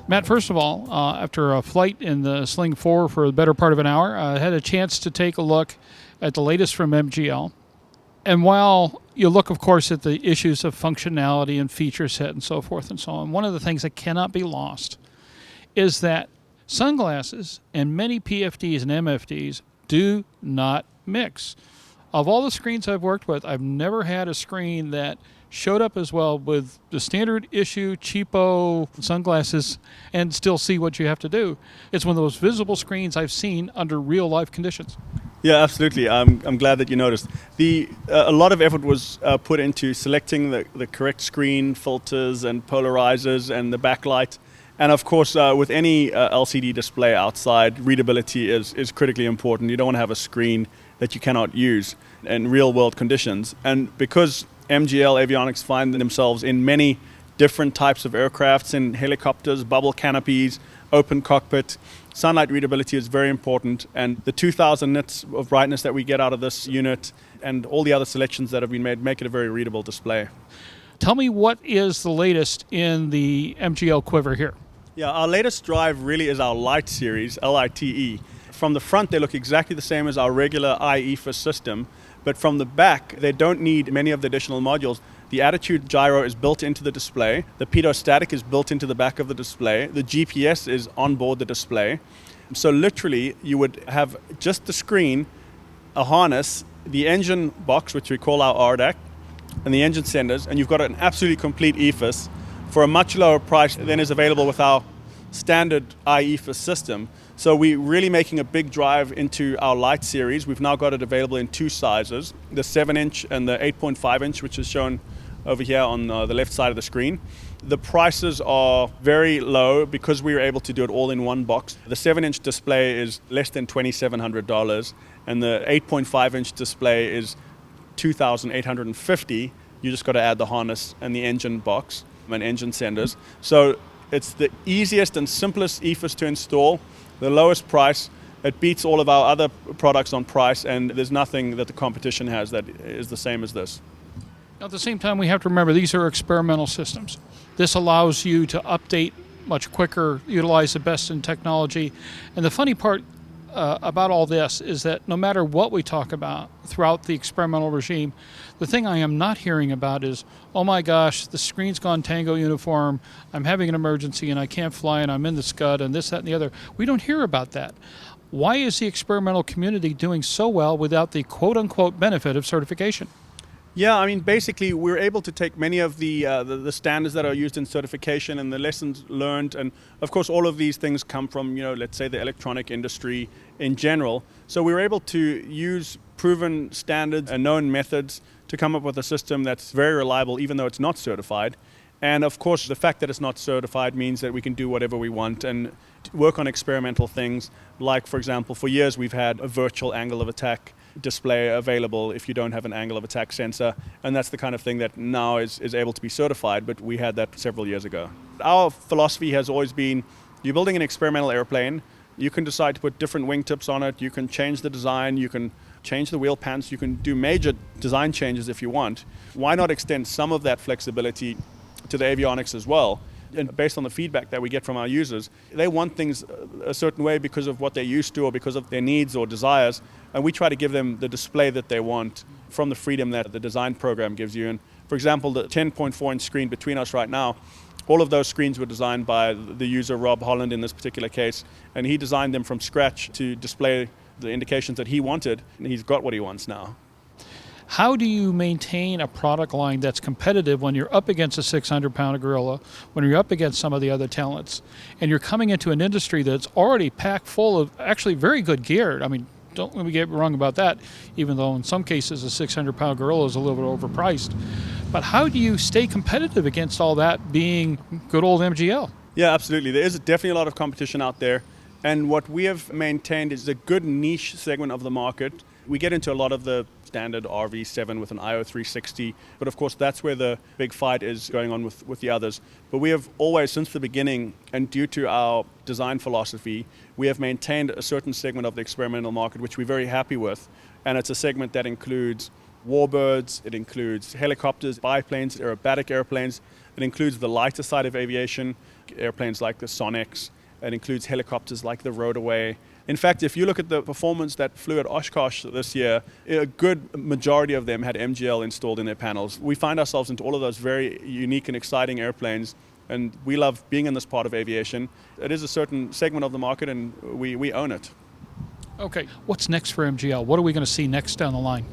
Matt, first of all, after a flight in the Sling 4 for the better part of an hour, I had a chance to take a look at the latest from MGL. And while you look, of course, at the issues of functionality and feature set and so forth and so on, one of the things that cannot be lost is that sunglasses and many PFDs and MFDs do not mix. Of all the screens I've worked with, I've never had a screen that showed up as well with the standard issue cheapo sunglasses and still see what you have to do. It's one of those visible screens I've seen under real life conditions. Yeah, absolutely. I'm glad that you noticed. A lot of effort was put into selecting the correct screen filters and polarizers and the backlight. And of course, with any LCD display outside, readability is critically important. You don't want to have a screen that you cannot use in real world conditions. And because MGL Avionics find themselves in many different types of aircrafts, in helicopters, bubble canopies, open cockpit, sunlight readability is very important. And the 2000 nits of brightness that we get out of this unit and all the other selections that have been made make it a very readable display. Tell me what is the latest in the MGL quiver here? Yeah, our latest drive really is our Light Series, Lite. From the front, they look exactly the same as our regular EFIS system, but from the back, they don't need many of the additional modules. The attitude gyro is built into the display. The pitot-static is built into the back of the display. The GPS is on board the display. So literally, you would have just the screen, a harness, the engine box, which we call our RDAC, and the engine senders, and you've got an absolutely complete EFIS for a much lower price than is available with our standard EFIS system. So we're really making a big drive into our Light Series. We've now got it available in two sizes, the 7-inch and the 8.5-inch, which is shown over here on the left side of the screen. The prices are very low because we were able to do it all in one box. The 7-inch display is less than $2,700, and the 8.5-inch display is $2,850. You just got to add the harness and the engine box and engine senders. So it's the easiest and simplest EFIS to install, the lowest price. It beats all of our other products on price, and there's nothing that the competition has that is the same as this. At the same time, we have to remember these are experimental systems. This allows you to update much quicker, utilize the best in technology. And the funny part about all this is that no matter what we talk about throughout the experimental regime, the thing I am not hearing about is, oh my gosh, the screen's gone Tango uniform, I'm having an emergency and I can't fly and I'm in the Scud and this, that, and the other. We don't hear about that. Why is the experimental community doing so well without the quote-unquote benefit of certification? Yeah, I mean, basically, we're able to take many of the standards that are used in certification and the lessons learned, and of course, all of these things come from, let's say, the electronic industry in general. So we're able to use proven standards and known methods to come up with a system that's very reliable, even though it's not certified. And of course, the fact that it's not certified means that we can do whatever we want and work on experimental things. Like, for example, for years we've had a virtual angle of attack display available if you don't have an angle of attack sensor, and that's the kind of thing that now is able to be certified, but we had that several years ago. Our philosophy has always been, you're building an experimental airplane, you can decide to put different wingtips on it, you can change the design, you can change the wheel pants, you can do major design changes if you want. Why not extend some of that flexibility to the avionics as well? And based on the feedback that we get from our users, they want things a certain way because of what they're used to or because of their needs or desires, and we try to give them the display that they want from the freedom that the design program gives you. And for example, the 10.4-inch screen between us right now, all of those screens were designed by the user Rob Holland in this particular case, and he designed them from scratch to display the indications that he wanted, and he's got what he wants now. How do you maintain a product line that's competitive when you're up against a 600-pound gorilla, when you're up against some of the other talents, and you're coming into an industry that's already packed full of actually very good gear? I mean, don't let me get wrong about that, even though in some cases a 600-pound gorilla is a little bit overpriced. But how do you stay competitive against all that being good old MGL? Yeah, absolutely. There is definitely a lot of competition out there. And what we have maintained is a good niche segment of the market. We get into a lot of the standard RV7 with an IO360, but of course that's where the big fight is going on with the others. But we have always, since the beginning, and due to our design philosophy, we have maintained a certain segment of the experimental market, which we're very happy with. And it's a segment that includes warbirds, it includes helicopters, biplanes, aerobatic airplanes, it includes the lighter side of aviation, airplanes like the Sonics. It includes helicopters like the Roadaway. In fact, if you look at the performance that flew at Oshkosh this year, a good majority of them had MGL installed in their panels. We find ourselves into all of those very unique and exciting airplanes, and we love being in this part of aviation. It is a certain segment of the market, and we own it. Okay, what's next for MGL? What are we going to see next down the line?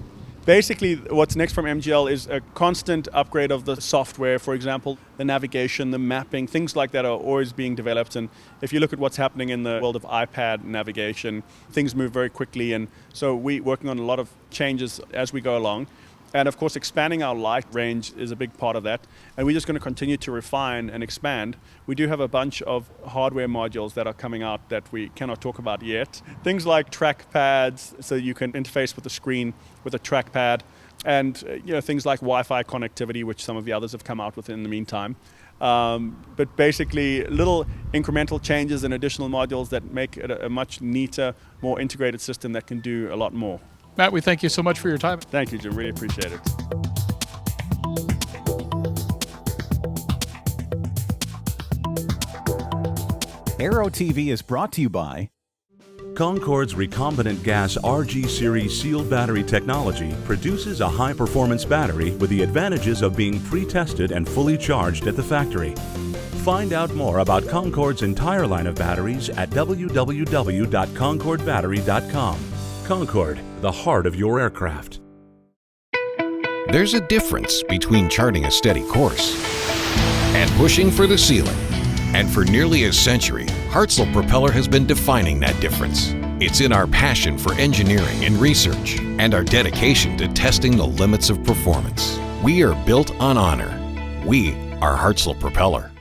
Basically, what's next from MGL is a constant upgrade of the software. For example, the navigation, the mapping, things like that are always being developed. And if you look at what's happening in the world of iPad navigation, things move very quickly. And so we're working on a lot of changes as we go along. And of course, expanding our Lite range is a big part of that. And we're just going to continue to refine and expand. We do have a bunch of hardware modules that are coming out that we cannot talk about yet. Things like track pads, so you can interface with the screen with a trackpad, and things like Wi-Fi connectivity, which some of the others have come out with in the meantime. But basically, little incremental changes and additional modules that make it a much neater, more integrated system that can do a lot more. Matt, we thank you so much for your time. Thank you, Jim. Really appreciate it. Aero-TV is brought to you by Concorde's recombinant gas RG series sealed battery technology produces a high-performance battery with the advantages of being pre-tested and fully charged at the factory. Find out more about Concorde's entire line of batteries at www.concordebattery.com. Concorde, the heart of your aircraft. There's a difference between charting a steady course and pushing for the ceiling. And for nearly a century, Hartzell Propeller has been defining that difference. It's in our passion for engineering and research and our dedication to testing the limits of performance. We are built on honor. We are Hartzell Propeller.